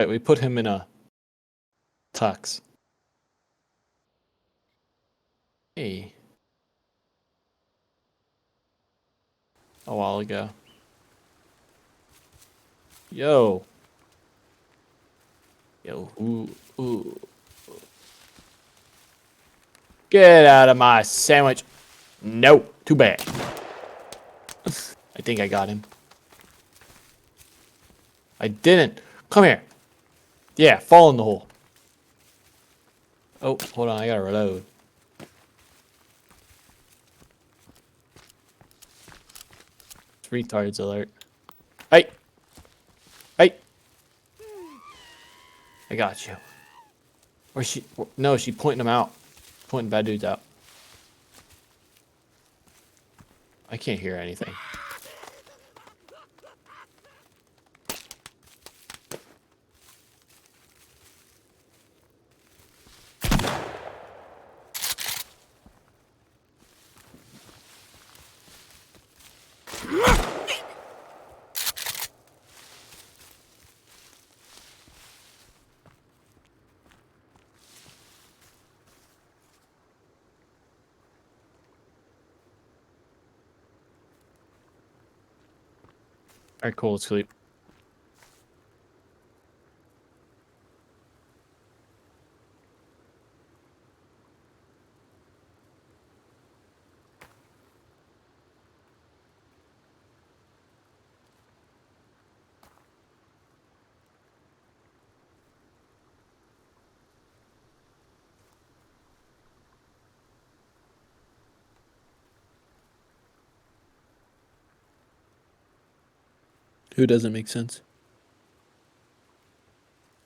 Right, we put him in a tux. Hey. A while ago. Yo. Yo. Ooh. Get out of my sandwich. No. Too bad. I think I got him. I didn't. Come here. Yeah, fall in the hole. Oh, hold on. I gotta reload. Retards alert. Hey. Hey. I got you. Where's she? No, she's pointing them out. Pointing bad dudes out. I can't hear anything. Alright, cool. Let's sleep. Who doesn't make sense?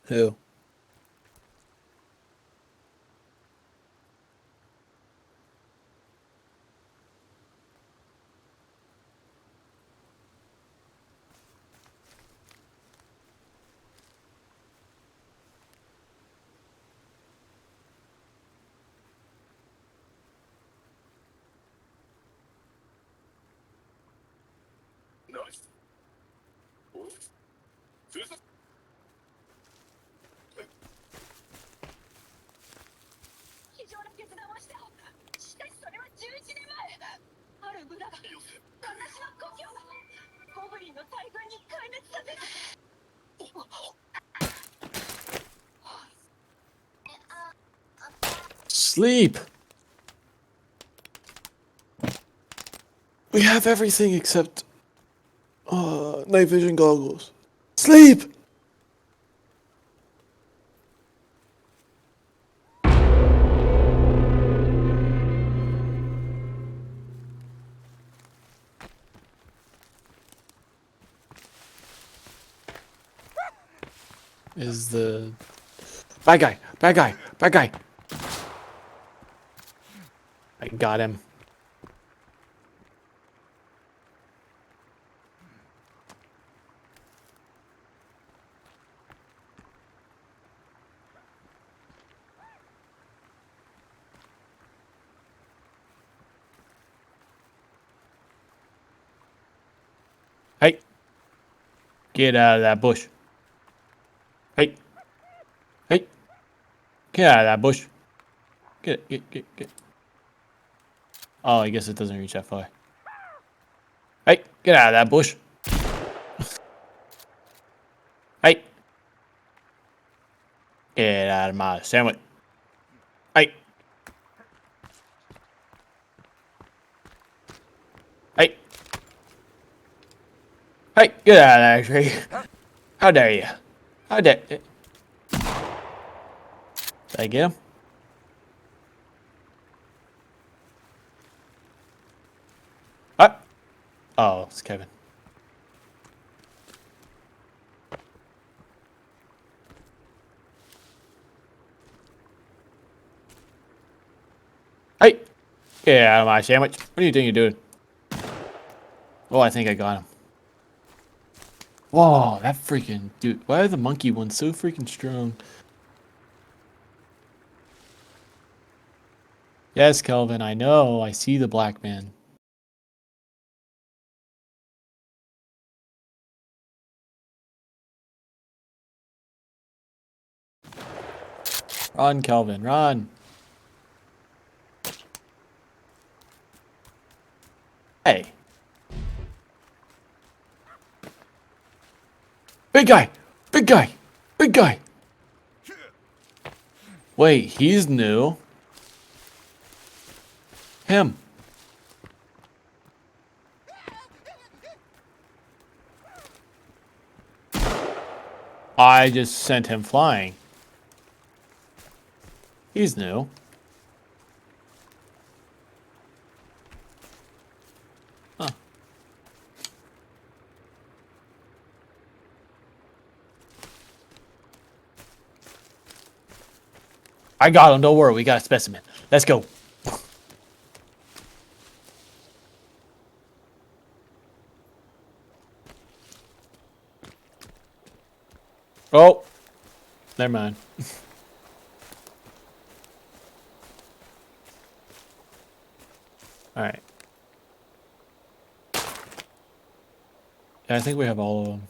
Who? Sleep! We have everything except night vision goggles. Sleep! Is the bad guy? Bad guy! Bad guy! I got him. Hey! Get out of that bush. Hey! Hey! Get out of that bush. Get. Oh, I guess it doesn't reach that far. Hey! Get out of that bush. Hey! Get out of my sandwich. Hey! Hey! Hey! Get out of that tree. How dare you? How dare... Did I get him? What? Oh, it's Kevin. Hey! Get out of my sandwich. What do you think you're doing? Oh, I think I got him. Whoa, that freaking... Dude, why are the monkey ones so freaking strong? Yes, Kelvin, I know. I see the black man. Run, Kelvin, run. Hey. Big guy! Big guy! Big guy! Wait, he's new. Him. I just sent him flying. He's new. Huh. I got him, don't worry, we got a specimen. Let's go. Oh, never mind. All right. Yeah, I think we have all of them.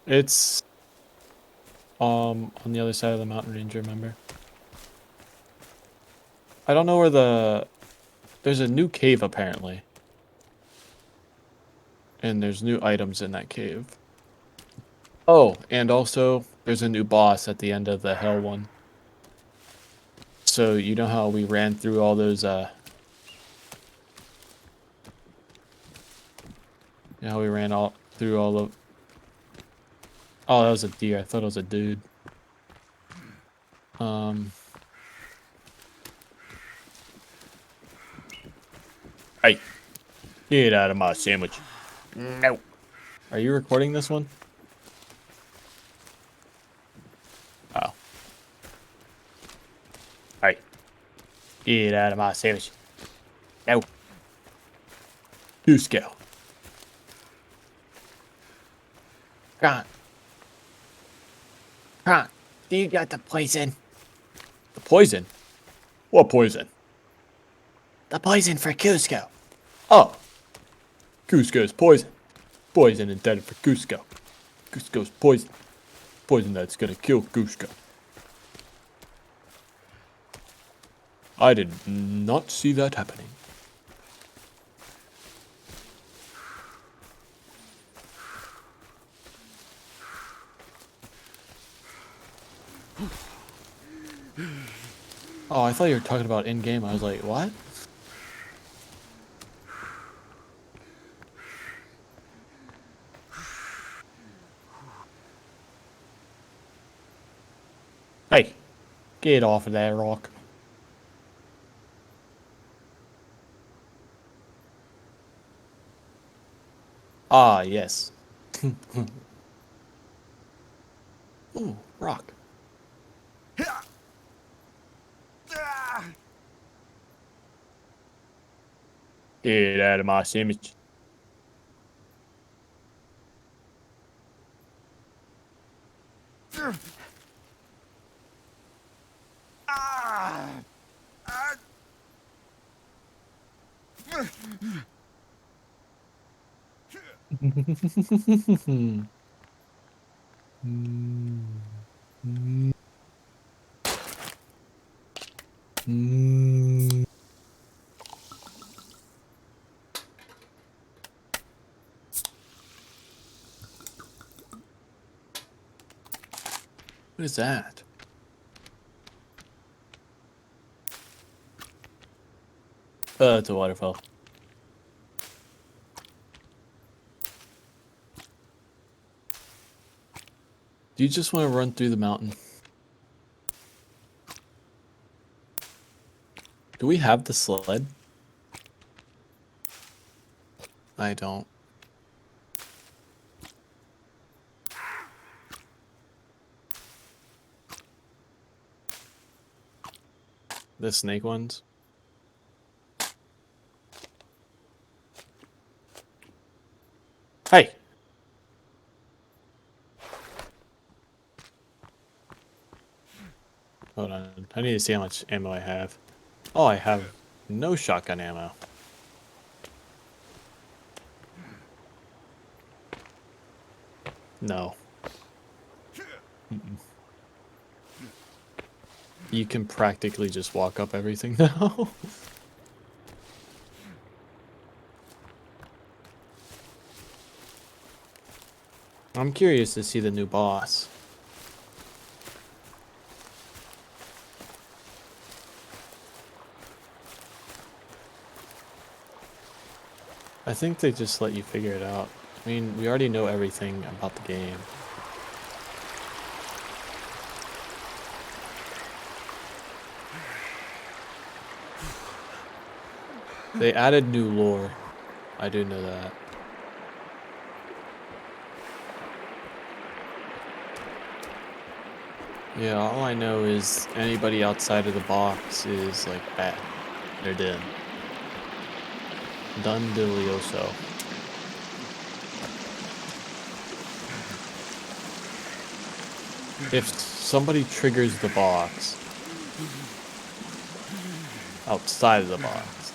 It's on the other side of the mountain range, remember? I don't know where there's a new cave apparently. And there's new items in that cave. Oh, and also there's a new boss at the end of the hell one. So you know how we ran through all those you know how we ran all through all of Oh, that was a deer. I thought it was a dude. Hey, get out of my sandwich. No. Are you recording this one? Oh. Hey, get out of my sandwich. No. Cusco. Come on. Do you got the poison? The poison? What poison? The poison for Cusco. Oh. Cusco's poison. Poison intended for Cusco. Cusco's poison. Poison that's gonna kill Cusco. I did not see that happening. Oh, I thought you were talking about in-game. I was like, what? Hey, get off of that rock. Ah, yes. Ooh, rock. Get out of my sandwich. What is that? It's a waterfall. Do you just want to run through the mountain? Do we have the sled? I don't. The snake ones? Hey! Hold on. I need to see how much ammo I have. Oh, I have no shotgun ammo. No. Mm-mm. You can practically just walk up everything now. I'm curious to see the new boss. I think they just let you figure it out. I mean, we already know everything about the game. They added new lore. I do know that. Yeah, all I know is anybody outside of the box is like bad. They're dead. Done Delioso. If somebody triggers the box outside of the box,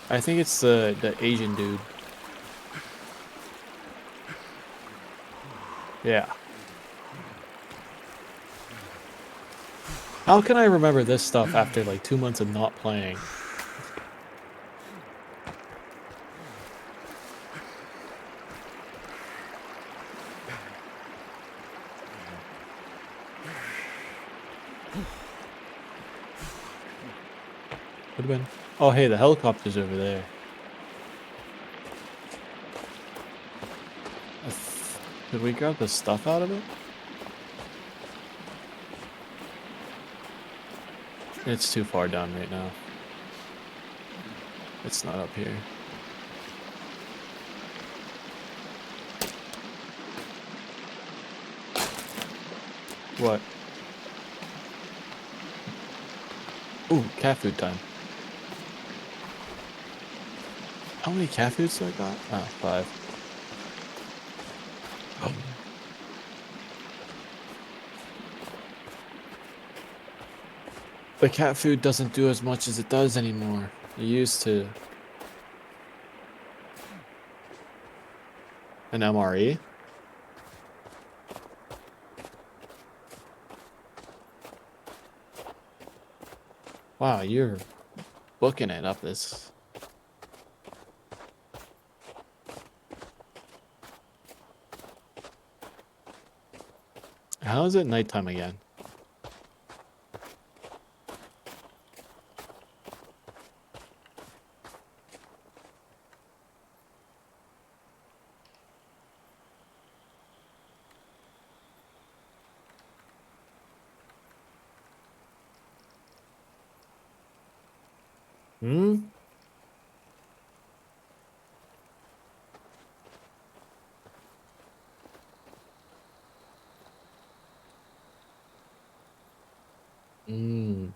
I think it's the Asian dude. Yeah. How can I remember this stuff after like 2 months of not playing? Could have been. Oh, hey, the helicopter's over there. Could we grab the stuff out of it? It's too far down right now. It's not up here. What? Ooh, cat food time. How many cat foods do I got? Ah, 5. Oh. The cat food doesn't do as much as it does anymore. It used to. An MRE? Wow, you're booking it up this. How is it nighttime again? Hmm? Hmm.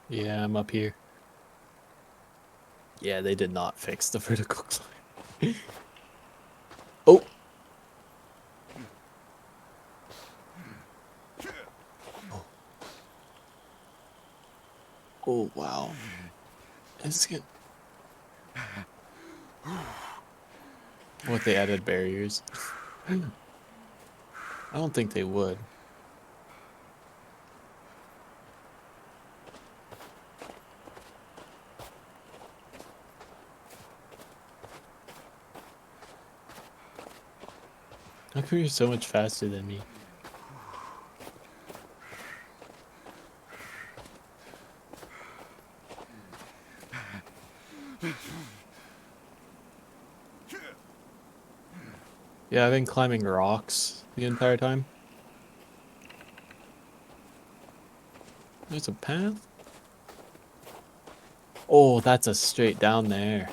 Yeah, I'm up here. Yeah, they did not fix the vertical climb. Oh! Oh, wow. It's good. What, they added barriers? I don't think they would. How come you're so much faster than me? Yeah, I've been climbing rocks the entire time. There's a path? Oh, that's a straight down there.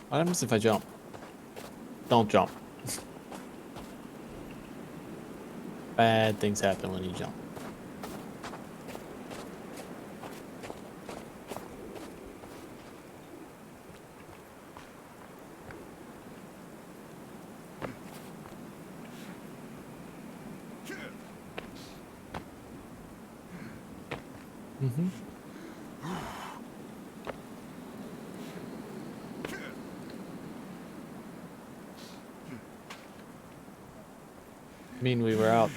What happens if I jump? Don't jump. Bad things happen when you jump. Mm-hmm. I mean, we were out.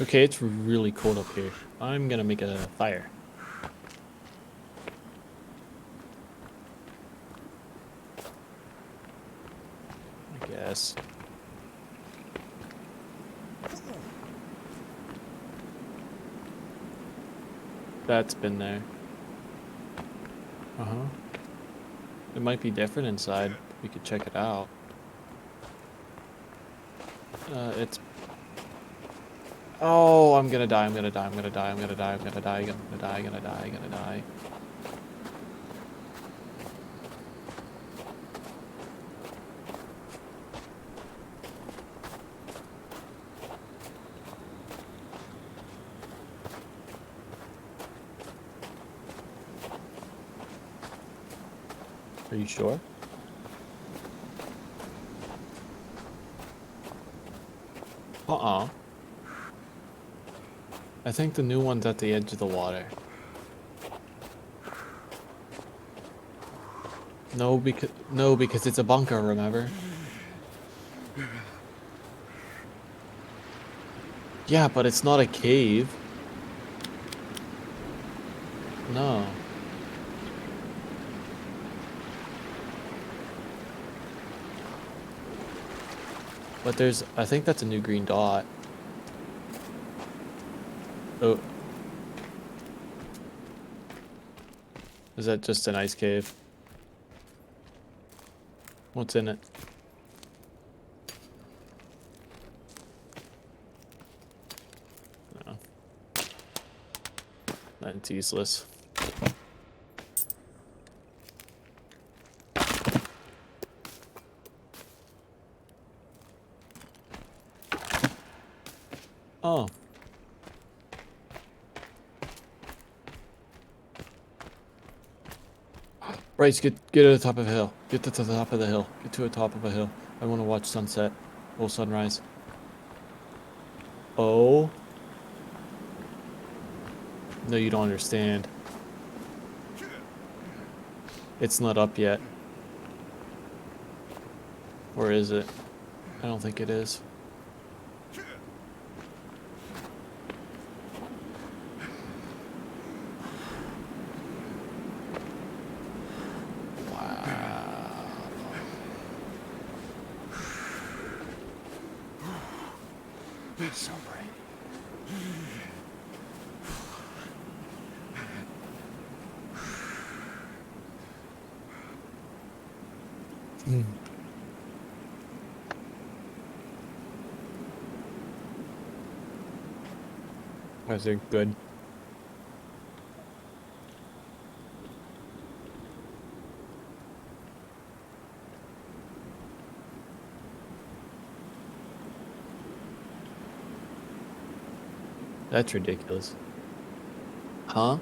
Okay, it's really cold up here. I'm gonna make a fire. I guess. That's been there. Uh-huh. It might be different inside. We could check it out. It's... Oh, I'm gonna die, I'm gonna die, I'm gonna die, I'm gonna die, I'm gonna die, I'm gonna die, I'm gonna die, I'm gonna die. Are you sure? Uh-uh. I think the new one's at the edge of the water. No, because it's a bunker, remember? Yeah, but it's not a cave. No. But there's... I think that's a new green dot. Oh. Is that just an ice cave? What's in it? No. That's useless. Oh. Bryce, get to the top of a hill. Get to the top of the hill. Get to the top of a hill. I want to watch sunset. Or sunrise. Oh. No, you don't understand. It's not up yet. Or is it? I don't think it is. So bright. I think good. That's ridiculous. Huh?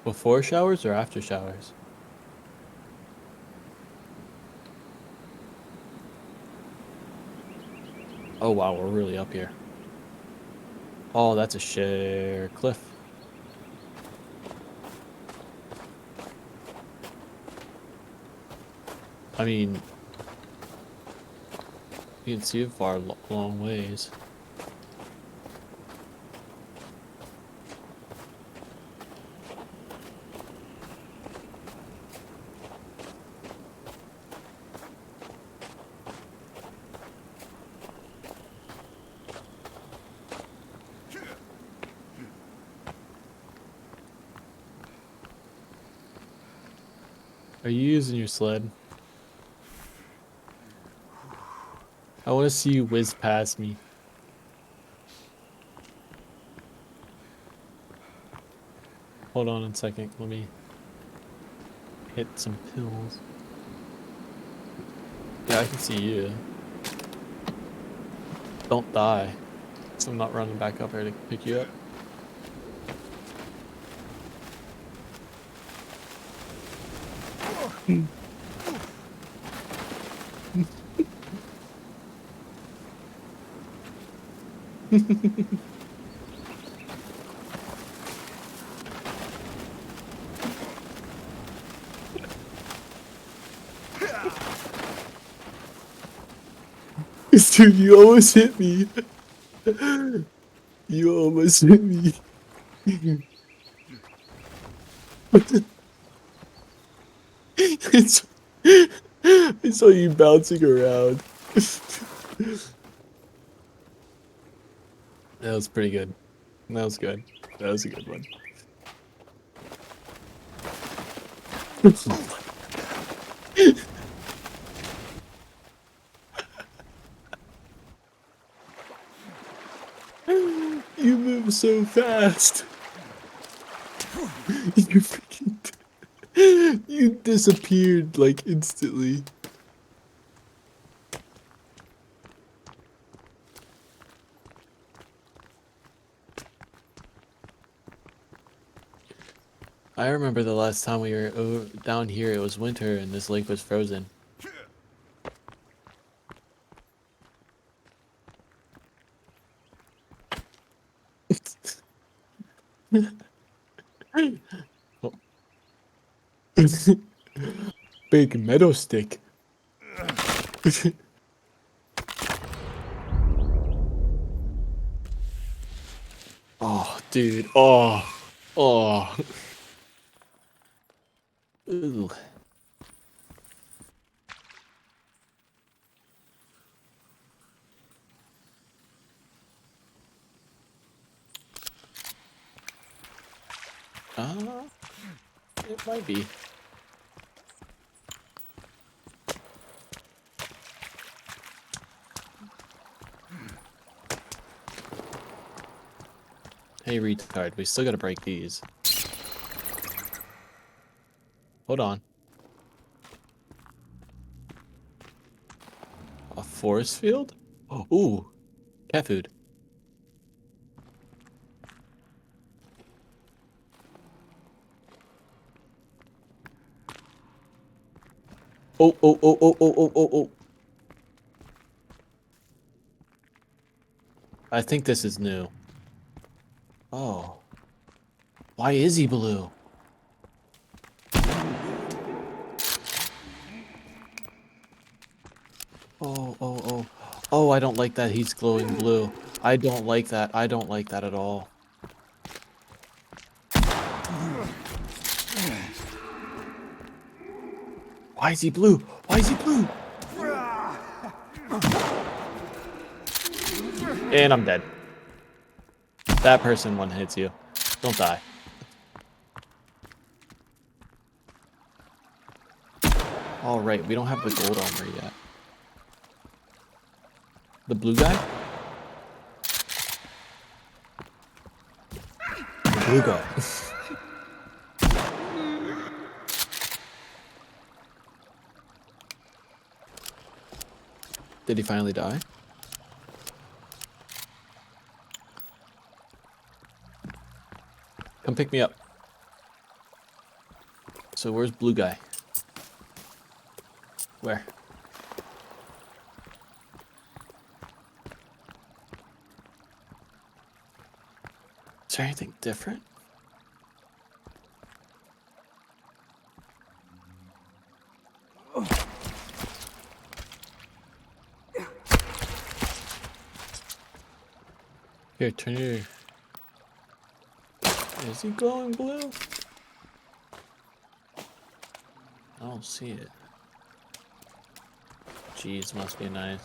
Before showers or after showers? Oh wow, we're really up here. Oh, that's a sheer cliff. I mean, you can see it far long ways. Are you using your sled? I want to see you whiz past me. Hold on a second. Let me hit some pills. Yeah, I can see you. Don't die. So I'm not running back up here to pick you up. Dude, you almost hit me. You almost hit me. It's, I saw you bouncing around. That was pretty good. That was good. That was a good one. You move so fast. You freaking. You disappeared like instantly. I remember the last time we were down here, it was winter and this lake was frozen. Oh. Big meadow stick. Oh, dude. Oh. Oh. Ooh. It might be. Hey, retard, we still gotta break these. Hold on. A forest field? Oh, ooh. Cat food. Oh, oh, oh, oh, oh, oh, oh, oh. I think this is new. Oh. Why is he blue? Oh, oh, oh. Oh, I don't like that he's glowing blue. I don't like that. I don't like that at all. Why is he blue? Why is he blue? And I'm dead. That person one hits you. Don't die. All right, we don't have the gold armor yet. The blue guy? The blue guy. Did he finally die? Come pick me up. So where's blue guy? Where? Is there anything different? Here, turn your... Is he glowing blue? I don't see it. Jeez, must be nice.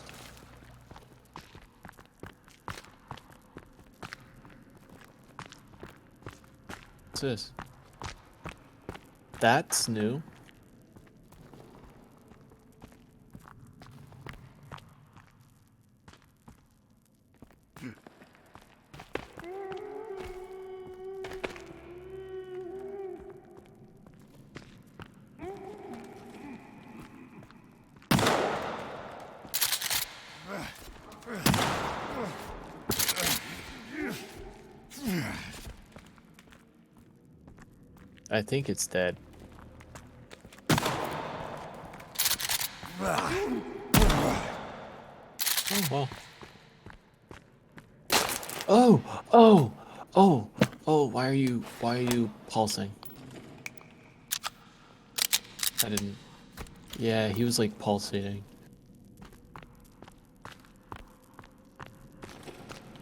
What's this? That's new. I think it's dead. Oh, well. Oh, oh, oh, oh, why are you pulsing? I didn't. Yeah, he was like pulsating.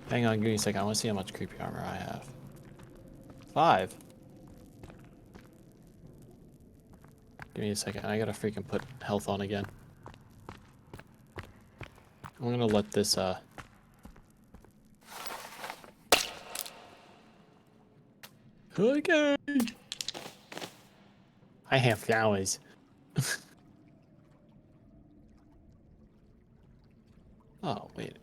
Hang on, give me a second. I want to see how much creepy armor I have. 5. Give me a second. I gotta freaking put health on again. I'm gonna let this, Okay. I have flowers. Oh, wait.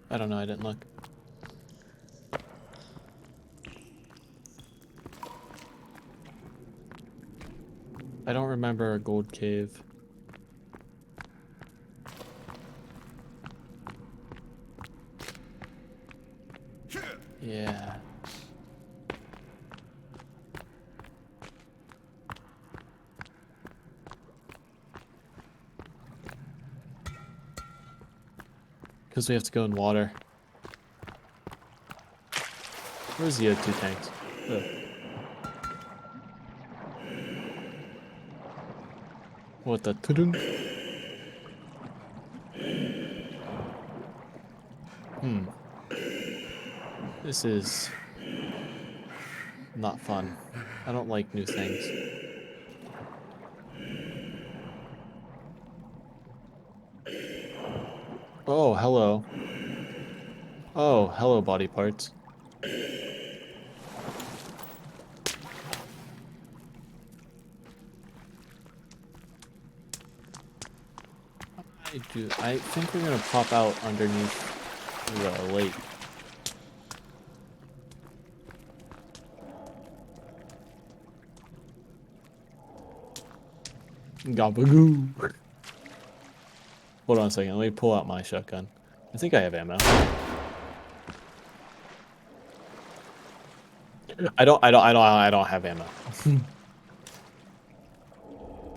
I don't know. I didn't look. I don't remember a gold cave. Yeah. Because we have to go in water. Where's the O2 tanks? Ugh. What the tudung? This is not fun. I don't like new things. Oh, hello. Oh, hello, body parts. I think we're gonna pop out underneath the lake. Gabagoo. Hold on a second. Let me pull out my shotgun. I think I have ammo. I don't have ammo.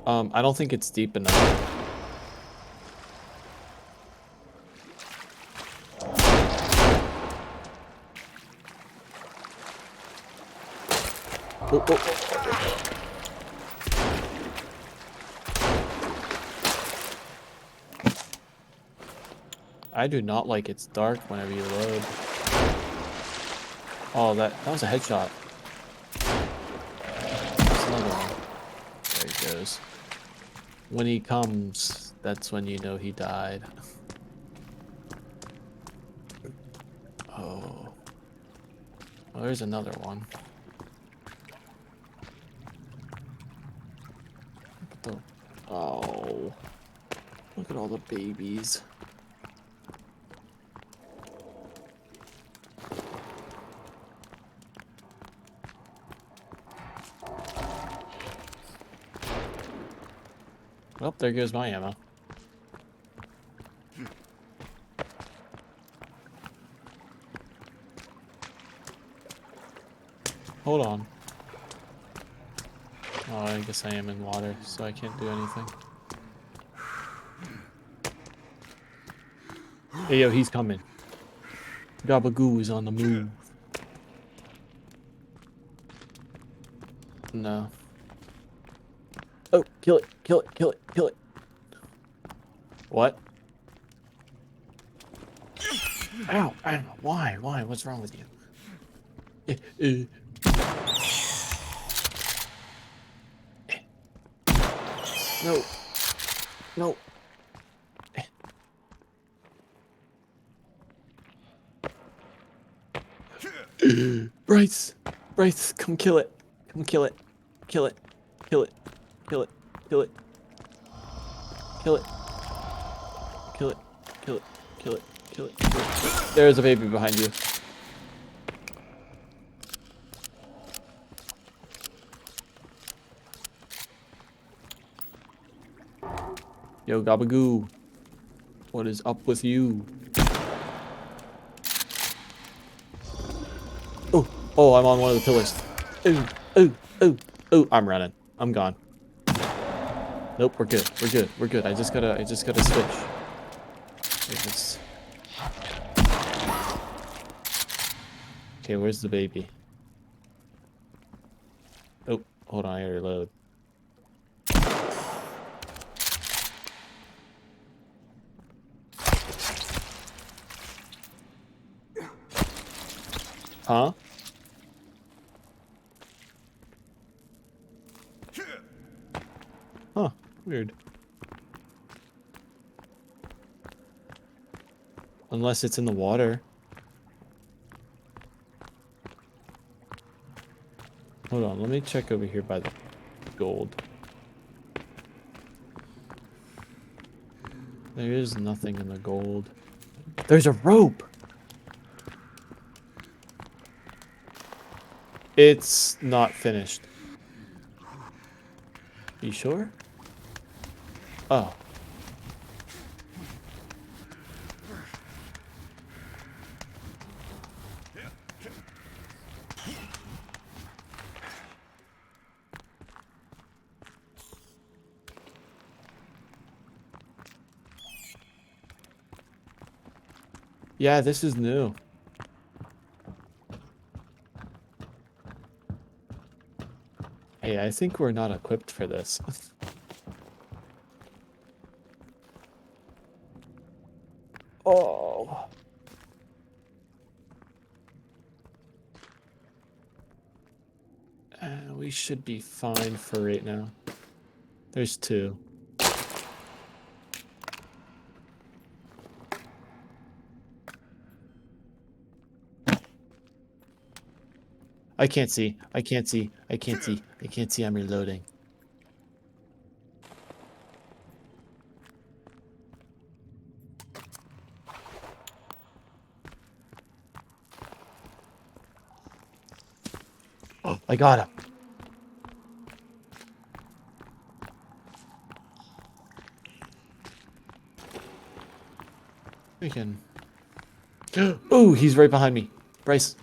I don't think it's deep enough. Oh, oh, oh. I do not like it's dark whenever you load. Oh, that was a headshot. That's another one. There he goes. When he comes, that's when you know he died. Oh. Oh, there's another one. Oh. Look at all the babies. Well, there goes my ammo. Hold on. Oh, I guess I am in water, so I can't do anything. Hey, yo, he's coming. Gabagoo is on the move. No. Oh, kill it, kill it, kill it, kill it. What? Ow, ow, why? What's wrong with you? No. No. Bryce, come kill it. Come kill it. Kill it. Kill it. Kill it. Kill it. Kill it. Kill it. Kill it. Kill it. Kill it. Kill it. There's a baby behind you. Yo, Gabagoo. What is up with you? Oh, I'm on one of the pillars. Ooh. Ooh, ooh, ooh, I'm running. I'm gone. Nope, we're good. We're good. We're good. I just gotta switch. Okay, where's the baby? Oh, hold on, I gotta reload. Huh? Huh, weird. Unless it's in the water. Hold on, let me check over here by the gold. There is nothing in the gold. There's a rope! It's not finished. You sure? Oh. Yeah, this is new. Hey, I think we're not equipped for this. Oh. We should be fine for right now. There's two. I can't see. I can't see. I can't see. I can't see. I'm reloading. Oh, I got him. Freaking. Oh, he's right behind me. Bryce.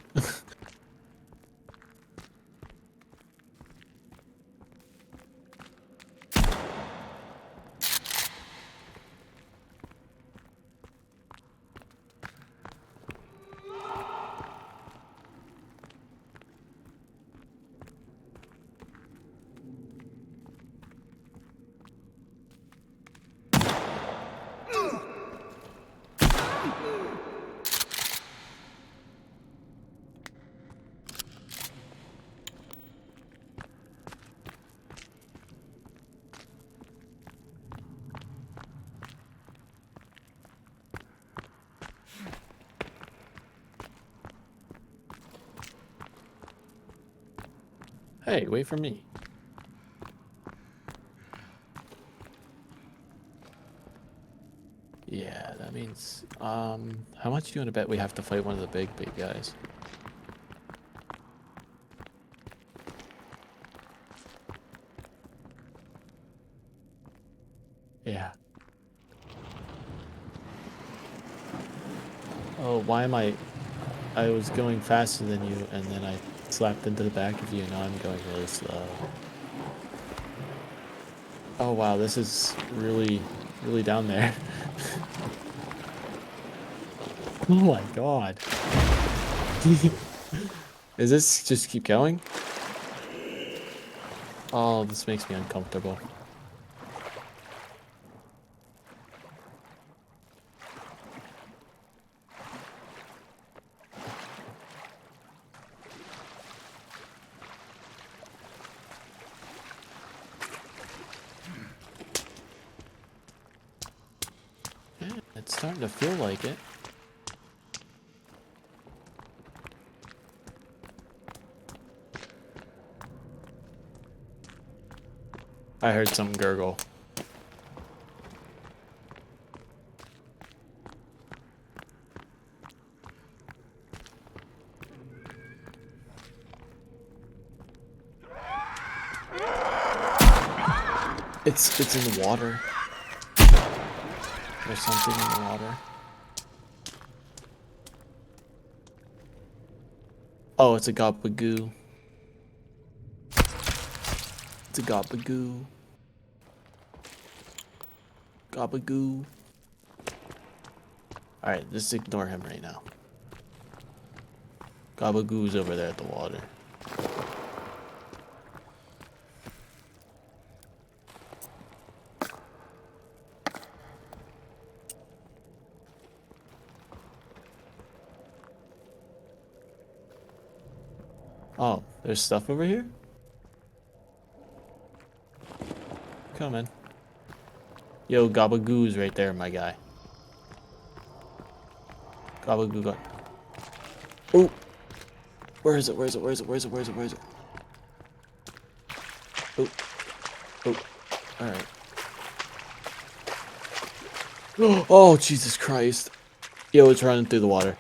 Hey, wait for me. Yeah, that means, how much do you want to bet we have to fight one of the big guys? Yeah. Oh, why am I was going faster than you, and then I slapped into the back of you, and now I'm going really slow. Oh, wow, this is really, really down there. Oh my god. Is this just keep going? Oh, this makes me uncomfortable. Yeah, it's starting to feel like it. I heard some gurgle. It's in the water. There's something in the water. Oh, it's a gobagoo. It's a gabagoo. Gabagoo. Alright, just ignore him right now. Gabagoo's over there at the water. Oh, there's stuff over here? Coming. Yo, Gabagoo's right there, my guy. Gabagoo got... Oh! Where is it? Where is it? Where is it? Where is it? Where is it? Where is it? Oh. Oh. Alright. Oh, Jesus Christ. Yo, it's running through the water.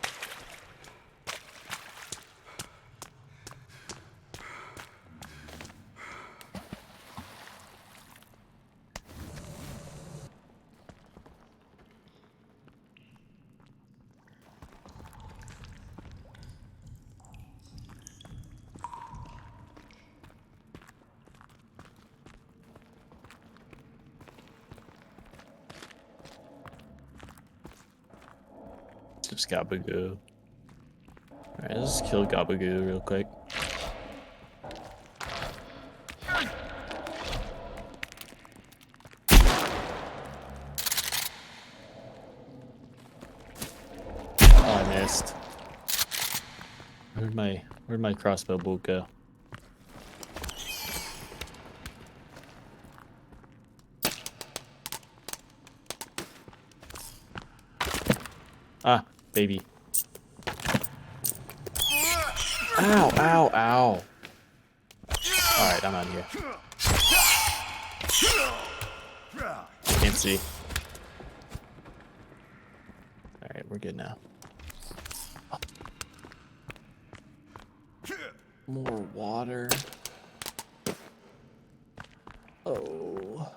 Just Gabagoo. Alright, let's kill Gabagoo real quick. Oh, I missed. Where'd my crossbow bolt go? Ah, baby. Ow, ow, ow. Alright, I'm out of here. Can't see. Alright, we're good now. More water. Oh.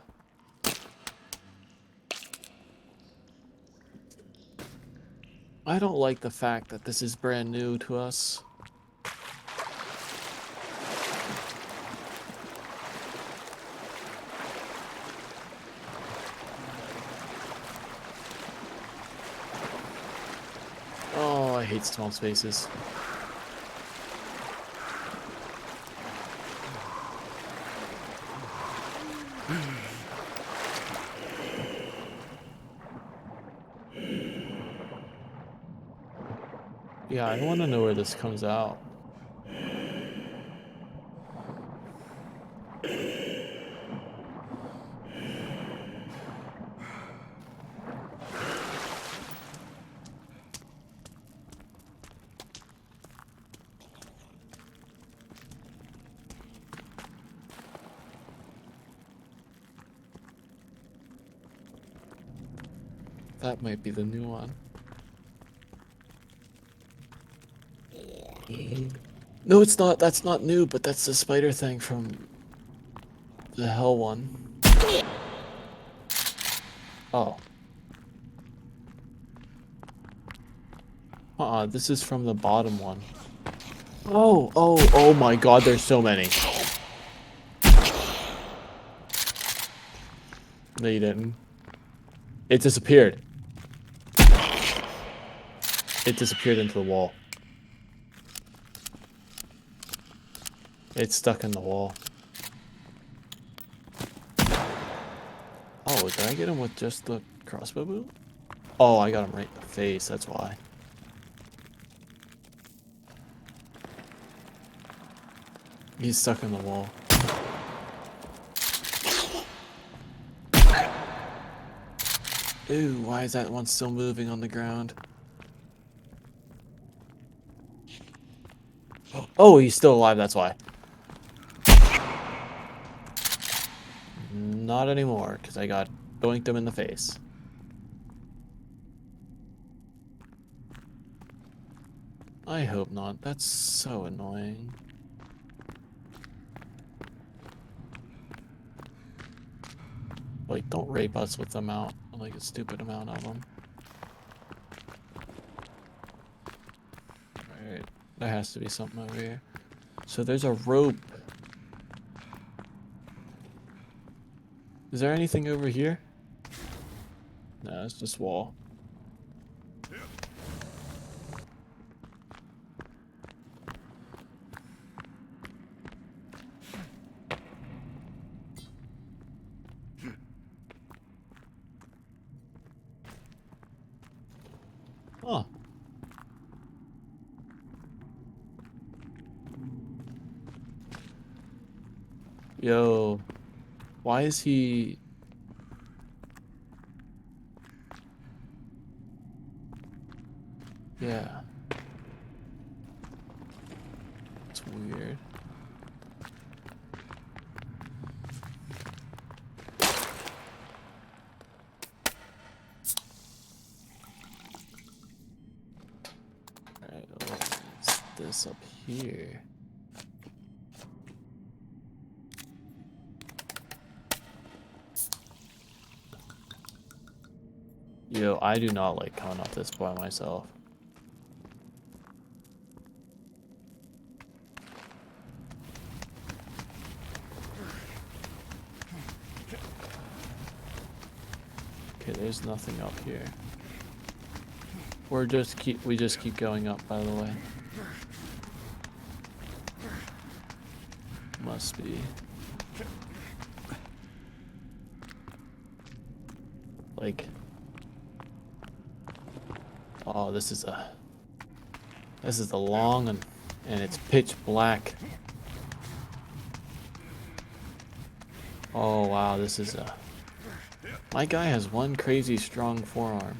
I don't like the fact that this is brand new to us. Oh, I hate small spaces. Yeah, I want to know where this comes out. That might be the new one. No, it's not. That's not new, but that's the spider thing from the hell one. Oh. This is from the bottom one. Oh my god, there's so many. No, you didn't. It disappeared. It disappeared into the wall. It's stuck in the wall. Oh, did I get him with just the crossbow boot? Oh, I got him right in the face, that's why. He's stuck in the wall. Ooh, why is that one still moving on the ground? Oh, he's still alive, that's why. Not anymore, because I got doinked him in the face. I hope not. That's so annoying. Like, don't rape us with them out. Like a stupid amount of them. Alright, there has to be something over here. So there's a rope. Is there anything over here? No, it's just wall. Huh. Yo, why is he... Yeah. It's weird. Alright, what's this up here? Yo, I do not like coming up this by myself. Okay, there's nothing up here. We just keep going up, by the way. Must be. Like, oh, this is a long and it's pitch black. Oh wow, this is a... My guy has one crazy strong forearm.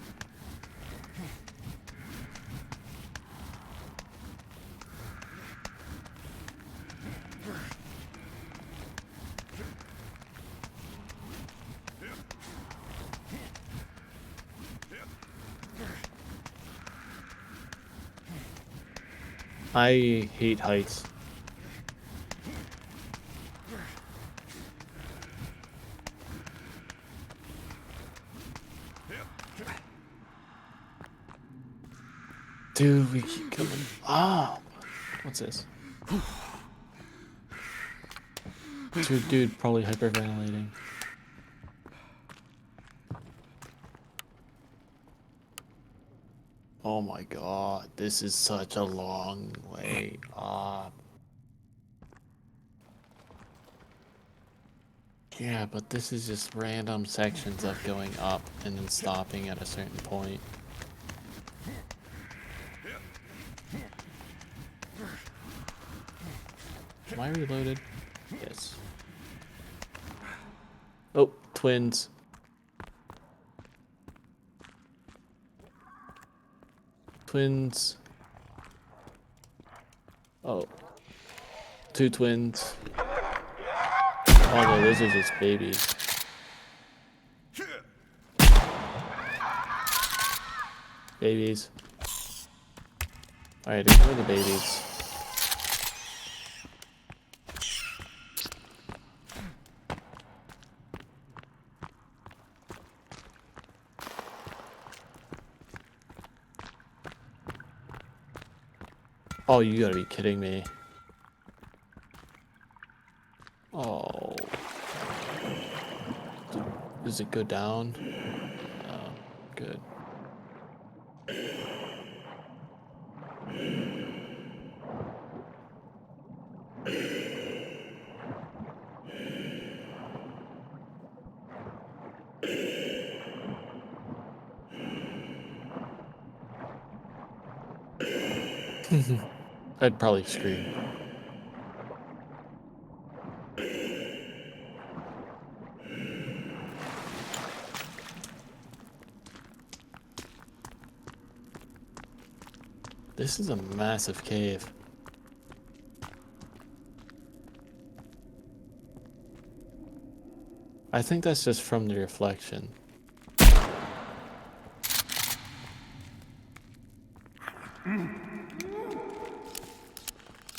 I hate heights. Dude, we keep coming. Ah, what's this? Dude, probably hyperventilating. Oh my god, this is such a long way up. Yeah, but this is just random sections of going up and then stopping at a certain point. Am I reloaded? Yes. Oh, twins. Twins. Oh. Two twins. Oh no, those are just babies. Babies. Alright, ignore the babies. Oh, you gotta be kidding me. Oh. Does it go down? Oh, good. I'd probably scream. This is a massive cave. I think that's just from the reflection.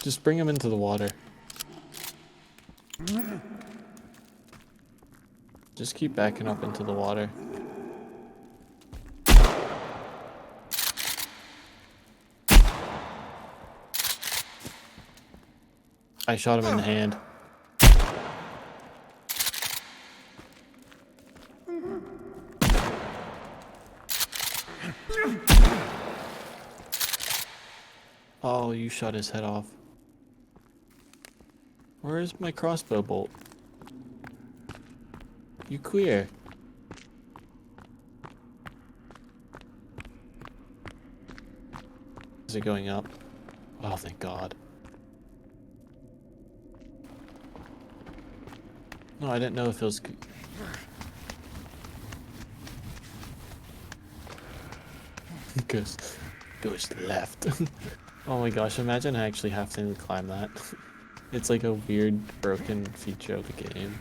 Just bring him into the water. Just keep backing up into the water. I shot him in the hand. Oh, you shot his head off. Where's my crossbow bolt? You queer. Is it going up? Oh, thank God. No, I didn't know if it was... goes left. Oh my gosh, imagine I actually have to climb that. It's like a weird broken feature of the game.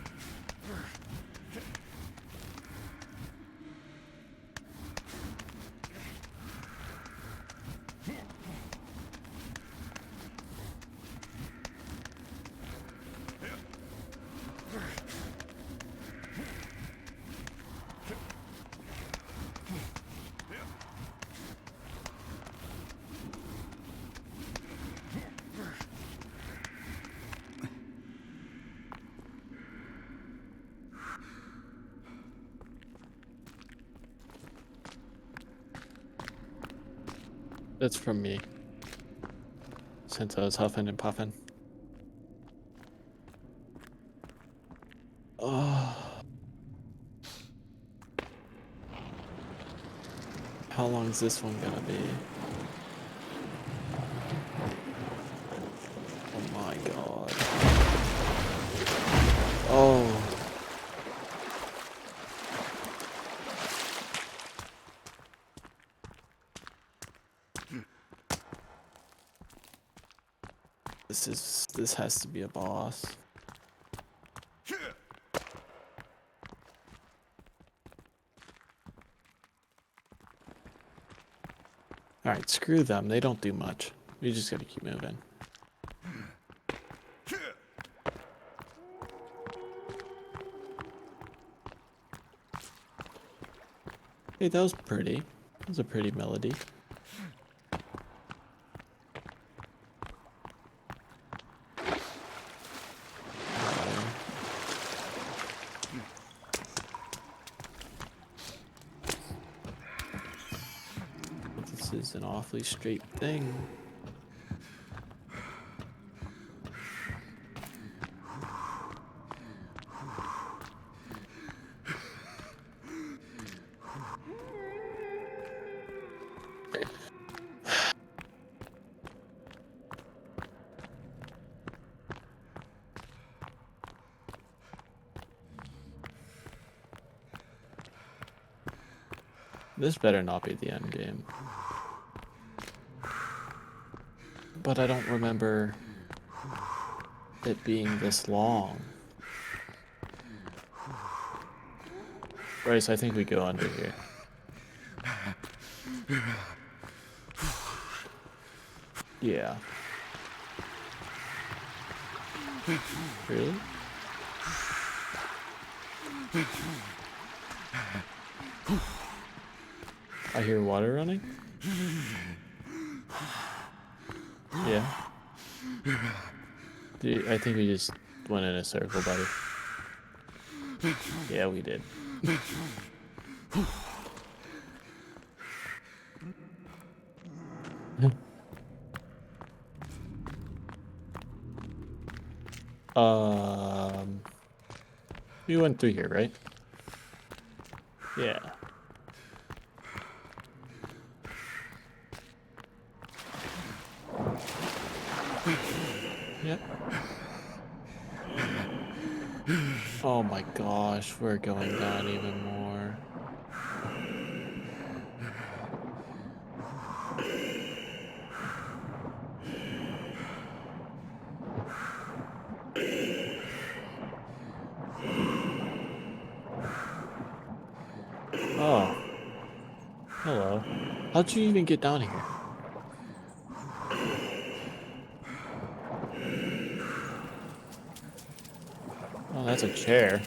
That's from me. Since I was huffing and puffing. Oh. How long is this one gonna be? Oh my God. Oh. This has to be a boss. Alright, screw them. They don't do much. We just gotta keep moving. Hey, that was pretty. That was a pretty melody. This is an awfully straight thing. This better not be the end game. But I don't remember it being this long. Bryce, I think we go under here. Yeah. Really? I hear water running? Yeah. Dude, I think we just went in a circle, buddy. Yeah, we did. We went through here, right? Yeah. Yep. Oh my gosh, we're going down even more. Oh. Hello. How'd you even get down here? Oh, that's a chair.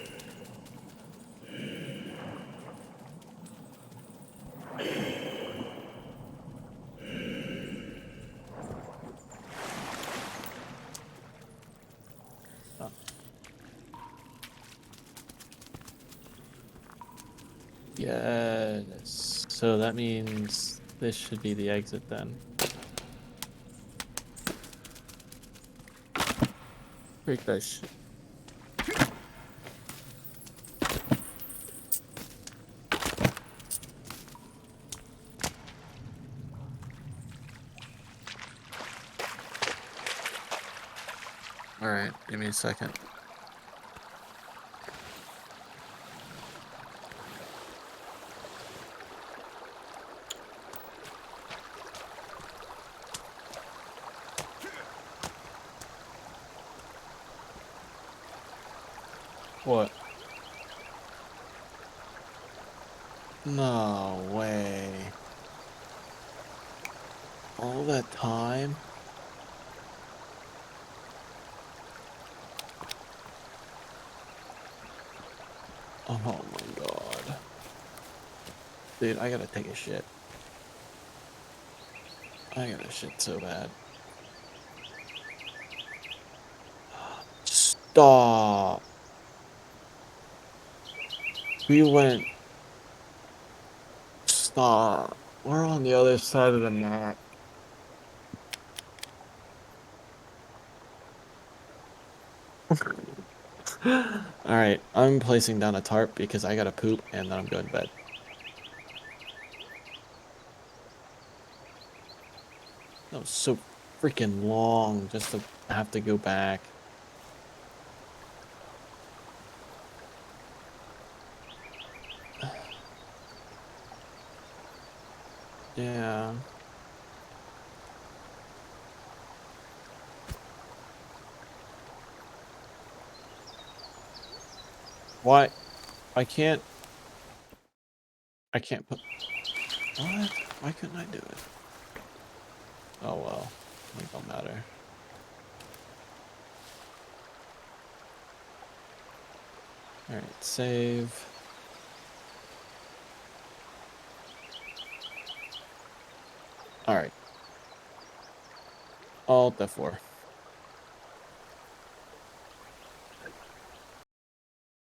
Oh. Yes. So that means This should be the exit then. Break that shit. Alright, give me a second. What? No way. All that time? Oh my god. Dude, I gotta take a shit. I gotta shit so bad. Stop. We went. Stop. We're on the other side of the map. Alright, I'm placing down a tarp because I gotta poop and then I'm going to bed. That was so freaking long just to have to go back. Yeah. Why? I can't put... What? Why couldn't I do it? Oh well. It don't matter. Alright, save. Alright. Alt F4.